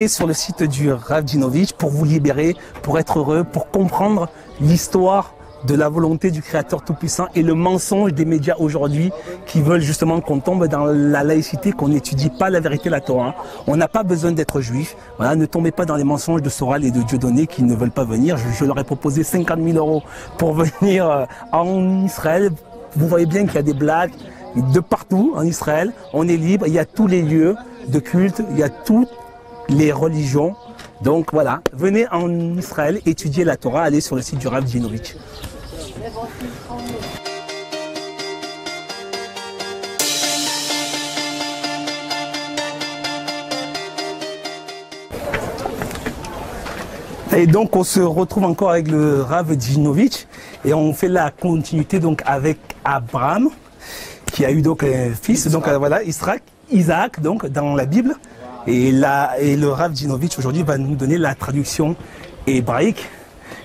Sur le site du Rav Djinovitch pour vous libérer, pour être heureux, pour comprendre l'histoire de la volonté du Créateur Tout-Puissant et le mensonge des médias aujourd'hui qui veulent justement qu'on tombe dans la laïcité, qu'on n'étudie pas la vérité, la Torah. On n'a pas besoin d'être juif. Voilà, ne tombez pas dans les mensonges de Soral et de Dieudonné qui ne veulent pas venir. Je leur ai proposé 50 000 € pour venir en Israël. Vous voyez bien qu'il y a des blagues de partout en Israël. On est libre, il y a tous les lieux de culte, il y a toutes les religions. Donc voilà, venez en Israël, étudier la Torah, allez sur le site du Rav Djinovitch. Et donc on se retrouve encore avec le Rav Djinovitch et on fait la continuité donc avec Abraham qui a eu donc un fils, donc voilà, Isaac donc dans la Bible. Et le Rav Djinovitch aujourd'hui va nous donner la traduction hébraïque,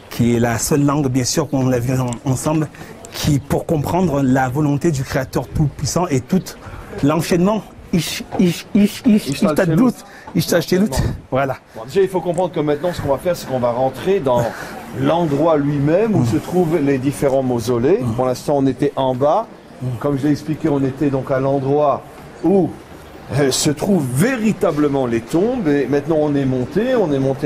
qui est la seule langue, bien sûr, qu'on a vu ensemble, qui pour comprendre la volonté du Créateur Tout-Puissant et tout l'enchaînement. Voilà. Bon, déjà, il faut comprendre que maintenant, ce qu'on va faire, c'est qu'on va rentrer dans l'endroit lui-même où se trouvent les différents mausolées. Pour l'instant, on était en bas. Comme je l'ai expliqué, on était donc à l'endroit où se trouvent véritablement les tombes, et maintenant on est monté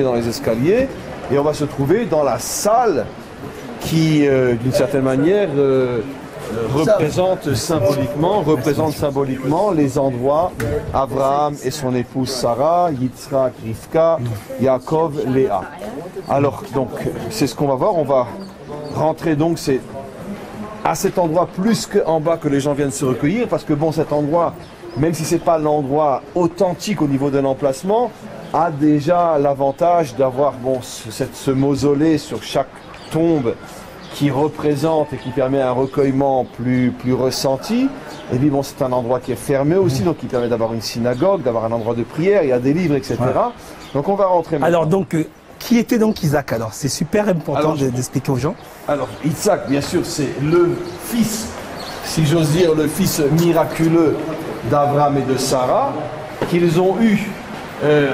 dans les escaliers et on va se trouver dans la salle qui d'une certaine manière représente symboliquement les endroits Abraham et son épouse Sarah, Yitzhak, Rivka, Yaakov, Léa. Alors donc c'est ce qu'on va voir, on va rentrer donc c'est à cet endroit plus qu'en bas que les gens viennent se recueillir, parce que bon, cet endroit, même si ce n'est pas l'endroit authentique au niveau de l'emplacement, a déjà l'avantage d'avoir bon, ce mausolée sur chaque tombe qui représente et qui permet un recueillement plus ressenti. Et puis bon, c'est un endroit qui est fermé aussi, donc qui permet d'avoir une synagogue, d'avoir un endroit de prière, il y a des livres, etc. Ouais. Donc on va rentrer maintenant. Alors donc, qui était donc Isaac alors? C'est super important d'expliquer aux gens. Alors Isaac, bien sûr, c'est le fils, si j'ose dire, le fils miraculeux d'Abraham et de Sarah, qu'ils ont eu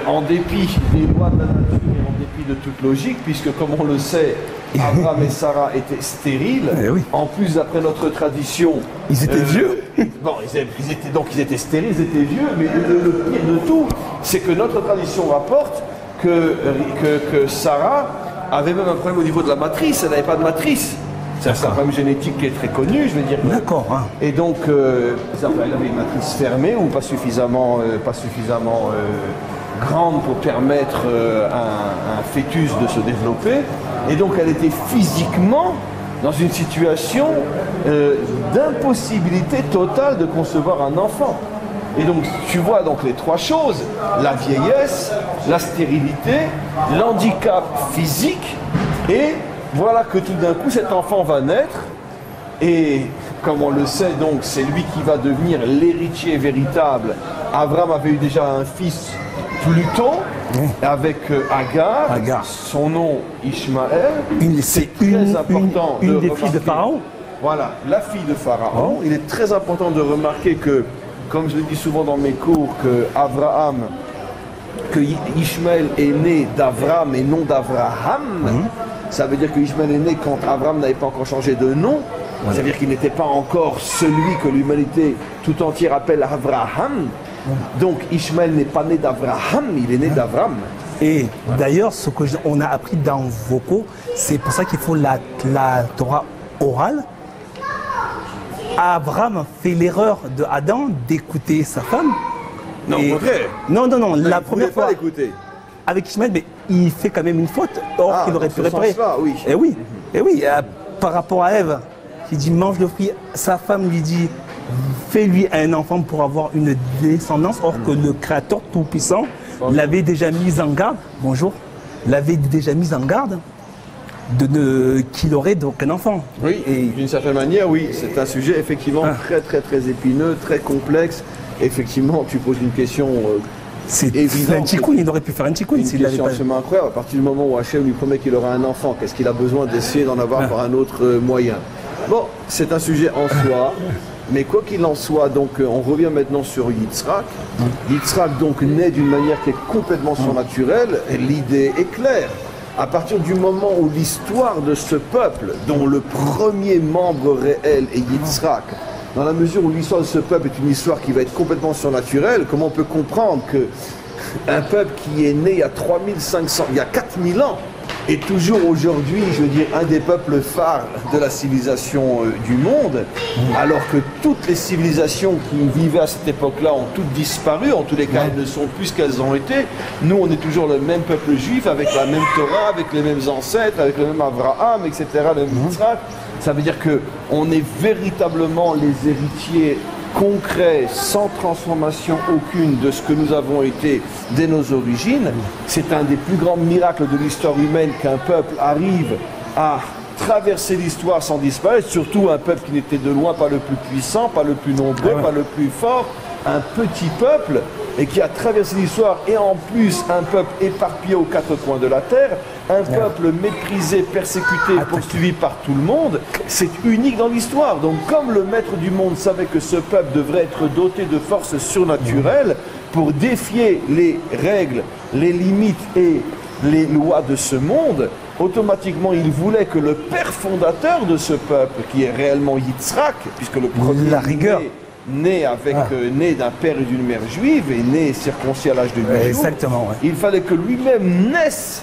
en dépit des lois de la nature et en dépit de toute logique, puisque comme on le sait, Abraham et Sarah étaient stériles. Oui. En plus, d'après notre tradition, ils étaient vieux. Bon, ils étaient stériles, ils étaient vieux, mais le pire de tout, c'est que notre tradition rapporte que Sarah avait même un problème au niveau de la matrice, elle n'avait pas de matrice. C'est un problème génétique qui est très connu, je veux dire. D'accord. Hein. Et donc, elle avait une matrice fermée ou pas suffisamment grande pour permettre à un fœtus de se développer. Et donc, elle était physiquement dans une situation d'impossibilité totale de concevoir un enfant. Et donc, tu vois donc les trois choses, la vieillesse, la stérilité, l'handicap physique et voilà que tout d'un coup, cet enfant va naître et, comme on le sait, donc c'est lui qui va devenir l'héritier véritable. Abraham avait eu déjà un fils plus tôt avec Agar, son nom Ishmaël. C'est une des filles de Pharaon. Voilà, la fille de Pharaon. Il est très important de remarquer que, comme je le dis souvent dans mes cours, que Ishmaël est né d'Abraham et non d'Abraham. Ça veut dire que Ishmaël est né quand Abraham n'avait pas encore changé de nom. Ça veut dire qu'il n'était pas encore celui que l'humanité tout entière appelle Abraham. Donc Ishmaël n'est pas né d'Abraham, il est né d'Abraham. Et d'ailleurs, ce qu'on a appris dans vos cours, c'est pour ça qu'il faut la Torah orale. Abraham fait l'erreur de Adam d'écouter sa femme. Non, au contraire. Non, la première fois. L'écouter. Avec Ishmaël, mais il fait quand même une faute, or qu'il aurait pu réparer. Oui. Et oui, par rapport à Ève, qui dit mange le fruit, sa femme lui dit fais-lui un enfant pour avoir une descendance, or que le Créateur Tout-Puissant l'avait déjà mise en garde, qu'il aurait donc un enfant. Oui, et d'une certaine manière, oui, c'est un sujet effectivement très épineux, très complexe. Effectivement, tu poses une question. C'est un tikoun, il aurait pu faire un tikoun s'il l'avait pas. C'est incroyable. À partir du moment où Hachem lui promet qu'il aura un enfant, qu'est-ce qu'il a besoin d'essayer d'en avoir par un autre moyen? Bon, c'est un sujet en soi. Mais quoi qu'il en soit, donc on revient maintenant sur Yitzhak. Yitzhak donc naît d'une manière qui est complètement surnaturelle. L'idée est claire. À partir du moment où l'histoire de ce peuple, dont le premier membre réel est Yitzhak, dans la mesure où l'histoire de ce peuple est une histoire qui va être complètement surnaturelle, comment on peut comprendre qu'un peuple qui est né il y a 3500, il y a 4000 ans, est toujours aujourd'hui, je veux dire, un des peuples phares de la civilisation du monde, alors que toutes les civilisations qui vivaient à cette époque-là ont toutes disparu, en tous les cas elles ne sont plus ce qu'elles ont été. Nous on est toujours le même peuple juif, avec la même Torah, avec les mêmes ancêtres, avec le même Abraham, etc., le même Yitzhak. Ça veut dire qu'on est véritablement les héritiers concrets, sans transformation aucune de ce que nous avons été dès nos origines. C'est un des plus grands miracles de l'histoire humaine qu'un peuple arrive à traverser l'histoire sans disparaître, surtout un peuple qui n'était de loin pas le plus puissant, pas le plus nombreux, pas le plus fort, un petit peuple, et qui a traversé l'histoire, et en plus un peuple éparpillé aux quatre coins de la terre, un peuple méprisé, persécuté, poursuivi par tout le monde. C'est unique dans l'histoire. Donc comme le maître du monde savait que ce peuple devrait être doté de forces surnaturelles pour défier les règles, les limites et les lois de ce monde, automatiquement il voulait que le père fondateur de ce peuple, qui est réellement Yitzhak, puisque le premier la rigueur né d'un père et d'une mère juive et né circoncis à l'âge de 8 jours, exactement, il fallait que lui-même naisse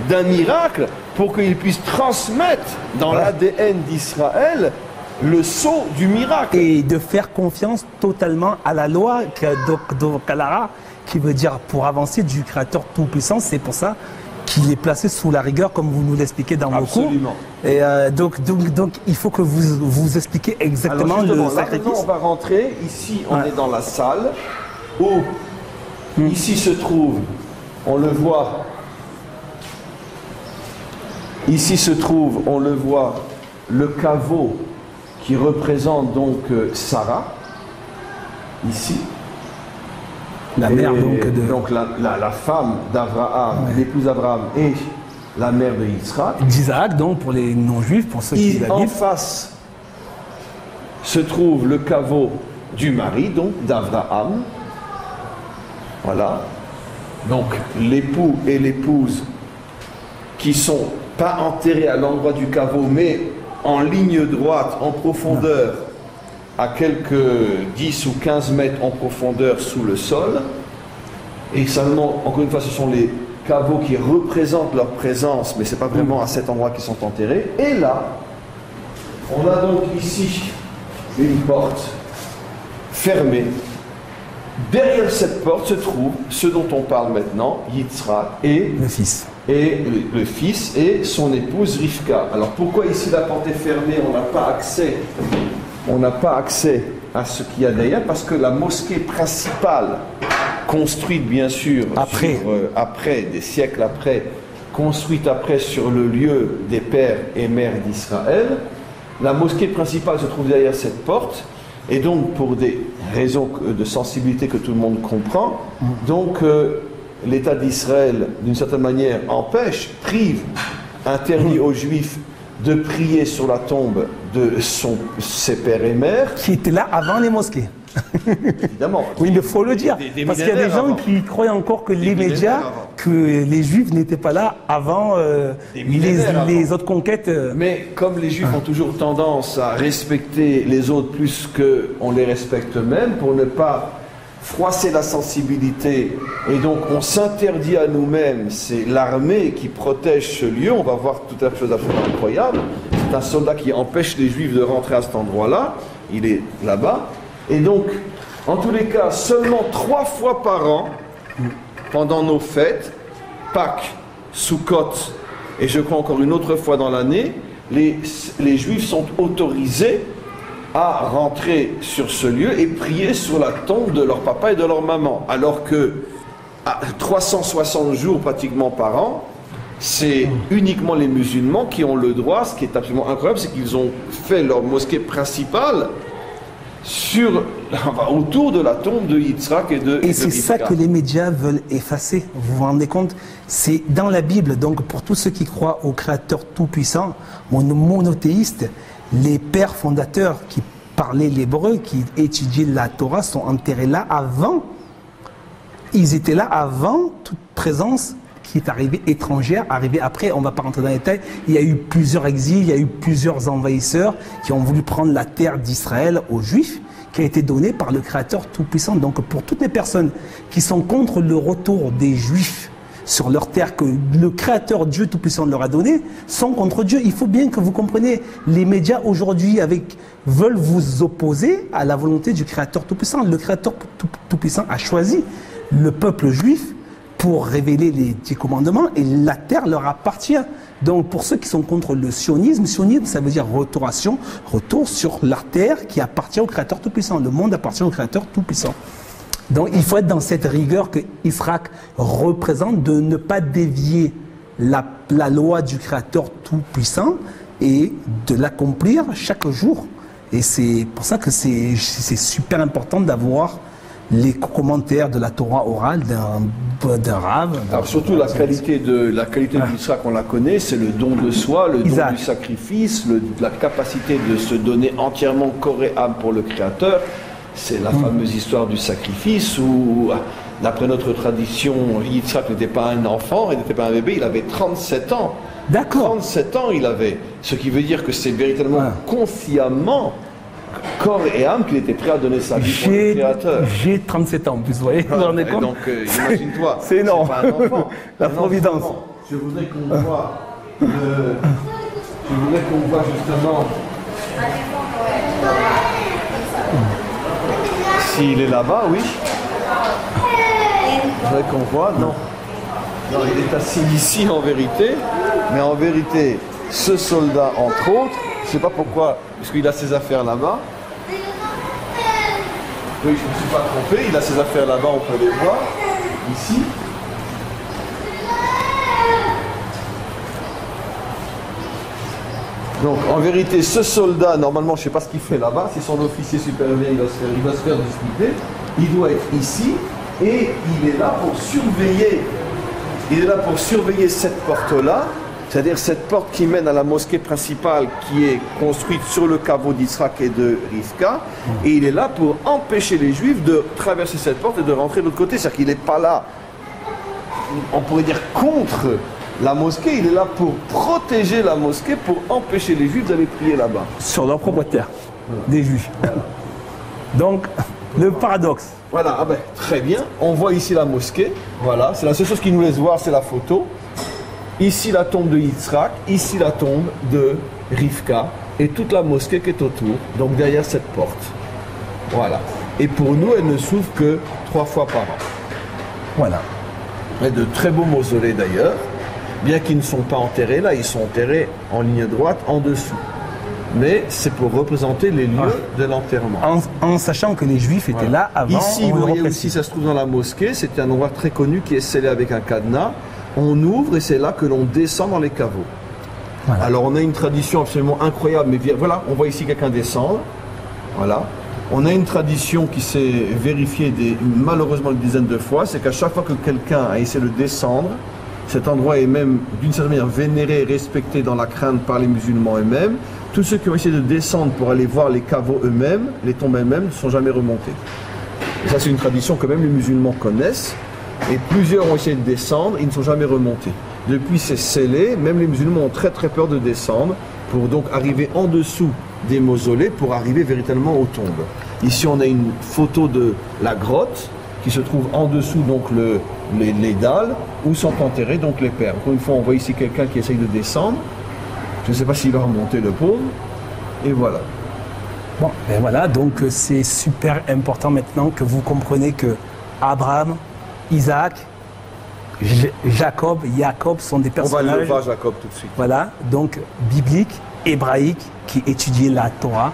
d'un miracle pour qu'il puisse transmettre dans l'ADN d'Israël le sceau du miracle. Et de faire confiance totalement à la loi Kalara, qui veut dire pour avancer du Créateur Tout-Puissant. C'est pour ça qu'il est placé sous la rigueur, comme vous nous l'expliquez dans vos cours. Et donc, il faut que vous expliquiez exactement le sacrifice. Maintenant, on va rentrer. Ici, on est dans la salle où, ici se trouve, on le voit, ici se trouve, on le voit, le caveau qui représente donc Sarah, ici. La mère donc la femme d'Abraham, l'épouse d'Abraham et la mère de Yitzhak. D'Isaac, donc pour les non-juifs, pour ceux qui en face se trouve le caveau du mari, donc d'Abraham. Voilà. Donc l'époux et l'épouse qui sont pas enterrés à l'endroit du caveau, mais en ligne droite, en profondeur, à quelques 10 ou 15 mètres en profondeur sous le sol. Et seulement, encore une fois, ce sont les caveaux qui représentent leur présence, mais ce n'est pas vraiment à cet endroit qu'ils sont enterrés. Et là, on a donc ici une porte fermée. Derrière cette porte se trouve ce dont on parle maintenant, Yitzhak et le fils. Et le fils et son épouse Rivka. Alors pourquoi ici la porte est fermée, on n'a pas accès à ce qu'il y a derrière, parce que la mosquée principale, construite bien sûr après, des siècles après, construite après sur le lieu des pères et mères d'Israël, la mosquée principale se trouve derrière cette porte, et donc pour des raisons de sensibilité que tout le monde comprend, donc l'État d'Israël, d'une certaine manière, prive, interdit aux Juifs de prier sur la tombe de ses pères et mères. Qui étaient là avant les mosquées. Évidemment. Oui, il faut le dire. Parce qu'il y a des gens qui croient encore que les médias, que les Juifs n'étaient pas là avant les autres conquêtes. Mais comme les Juifs ont toujours tendance à respecter les autres plus qu'on les respecte eux-mêmes, pour ne pas froisser la sensibilité, et donc on s'interdit à nous-mêmes, c'est l'armée qui protège ce lieu. On va voir tout à fait chose absolument incroyable. C'est un soldat qui empêche les Juifs de rentrer à cet endroit-là, il est là-bas, et donc en tous les cas seulement 3 fois par an, pendant nos fêtes, Pâques, Sukkot, et je crois encore une autre fois dans l'année, les Juifs sont autorisés à rentrer sur ce lieu et prier sur la tombe de leur papa et de leur maman. Alors que à 360 jours pratiquement par an, c'est uniquement les musulmans qui ont le droit. Ce qui est absolument incroyable, c'est qu'ils ont fait leur mosquée principale autour de la tombe de Yitzhak et de c'est ça que les médias veulent effacer. Vous vous rendez compte? C'est dans la Bible. Donc pour tous ceux qui croient au Créateur Tout-Puissant, monothéiste, les pères fondateurs qui parlaient l'hébreu, qui étudiaient la Torah, sont enterrés là avant. Ils étaient là avant toute présence qui est arrivée étrangère, arrivée après. On ne va pas rentrer dans les détails. Il y a eu plusieurs exils, il y a eu plusieurs envahisseurs qui ont voulu prendre la terre d'Israël aux Juifs, qui a été donnée par le Créateur Tout-Puissant. Donc pour toutes les personnes qui sont contre le retour des Juifs sur leur terre que le Créateur Dieu Tout-Puissant leur a donné, sont contre Dieu. Il faut bien que vous compreniez, les médias aujourd'hui veulent vous opposer à la volonté du Créateur Tout-Puissant. Le Créateur Tout-Puissant a choisi le peuple juif pour révéler les 10 commandements et la terre leur appartient. Donc pour ceux qui sont contre le sionisme, sionisme ça veut dire retour sur la terre qui appartient au Créateur Tout-Puissant. Le monde appartient au Créateur Tout-Puissant. Donc il faut être dans cette rigueur que Israël représente, de ne pas dévier la loi du Créateur Tout-Puissant et de l'accomplir chaque jour. Et c'est pour ça que c'est super important d'avoir les commentaires de la Torah orale d'un rave. Alors surtout la qualité de l'Israël qu'on la connaît, c'est le don de soi, le don du sacrifice, la capacité de se donner entièrement corps et âme pour le Créateur. C'est la fameuse histoire du sacrifice où, d'après notre tradition, Yitzhak n'était pas un enfant, il n'était pas un bébé, il avait 37 ans. D'accord. 37 ans il avait. Ce qui veut dire que c'est véritablement consciemment, corps et âme, qu'il était prêt à donner sa vie pour le Créateur. J'ai 37 ans en plus, vous voyez. Donc imagine-toi, c'est énorme. Pas un enfant. La providence. Je voudrais qu'on voit justement s'il est là-bas, oui. Je voudrais qu'on voit, non. Non, il est assis ici en vérité, mais en vérité, ce soldat, entre autres, je ne sais pas pourquoi, parce qu'il a ses affaires là-bas. Oui, je ne me suis pas trompé, il a ses affaires là-bas, on peut les voir, ici. Donc, en vérité, ce soldat, normalement, je ne sais pas ce qu'il fait là-bas, c'est son officier supérieur, il va se faire discuter, il doit être ici, et il est là pour surveiller. Il est là pour surveiller cette porte-là, c'est-à-dire cette porte qui mène à la mosquée principale qui est construite sur le caveau d'Israël et de Rivka. Et il est là pour empêcher les Juifs de traverser cette porte et de rentrer de l'autre côté. C'est-à-dire qu'il n'est pas là, on pourrait dire, contre la mosquée. Il est là pour protéger la mosquée, pour empêcher les Juifs d'aller prier là-bas. Sur leur propre terre, des Juifs. Donc, le paradoxe. Voilà, ah ben, très bien. On voit ici la mosquée. Voilà, c'est la seule chose qui nous laisse voir, c'est la photo. Ici la tombe de Yitzhak, ici la tombe de Rivka et toute la mosquée qui est autour, donc derrière cette porte. Voilà. Et pour nous, elle ne s'ouvre que 3 fois par an. Voilà. Et de très beaux mausolées d'ailleurs, bien qu'ils ne sont pas enterrés là, ils sont enterrés en ligne droite en dessous. Mais c'est pour représenter les lieux de l'enterrement. En sachant que les Juifs étaient là avant. Ici, vous voyez aussi, ça se trouve dans la mosquée, c'est un endroit très connu qui est scellé avec un cadenas. On ouvre et c'est là que l'on descend dans les caveaux. Voilà. Alors on a une tradition absolument incroyable, mais voilà, on voit ici quelqu'un descendre. Voilà. On a une tradition qui s'est vérifiée malheureusement une dizaine de fois, c'est qu'à chaque fois que quelqu'un a essayé de descendre, cet endroit est même d'une certaine manière vénéré et respecté dans la crainte par les musulmans eux-mêmes. Tous ceux qui ont essayé de descendre pour aller voir les caveaux eux-mêmes, les tombes elles-mêmes, ne sont jamais remontés. Et ça c'est une tradition que même les musulmans connaissent. Et plusieurs ont essayé de descendre, ils ne sont jamais remontés. Depuis c'est scellé, même les musulmans ont très très peur de descendre pour donc arriver en dessous des mausolées pour arriver véritablement aux tombes. Ici on a une photo de la grotte qui se trouve en dessous donc les dalles où sont enterrés donc les pères. Encore une fois on voit ici quelqu'un qui essaye de descendre. Je ne sais pas s'il va remonter le pauvre. Et voilà. Bon, et voilà, donc c'est super important maintenant que vous compreniez que Abraham, Isaac, Jacob sont des personnages. On va aller voir Jacob tout de suite. Voilà, donc bibliques, hébraïques, qui étudiaient la Torah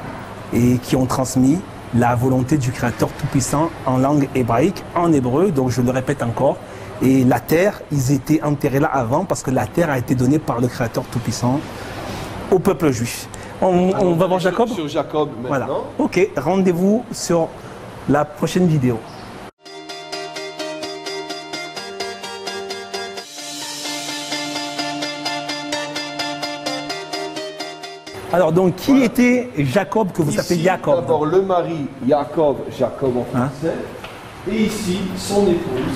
et qui ont transmis la volonté du Créateur Tout-Puissant en langue hébraïque, en hébreu, donc je le répète encore. Et la terre, ils étaient enterrés là avant parce que la terre a été donnée par le Créateur Tout-Puissant au peuple juif. On va voir Jacob. Sur Jacob maintenant. Voilà. Ok, rendez-vous sur la prochaine vidéo. Alors, donc, qui était Jacob, que vous Ici, appelez Jacob? d'abord le mari, Jacob en français. Et ici, son épouse.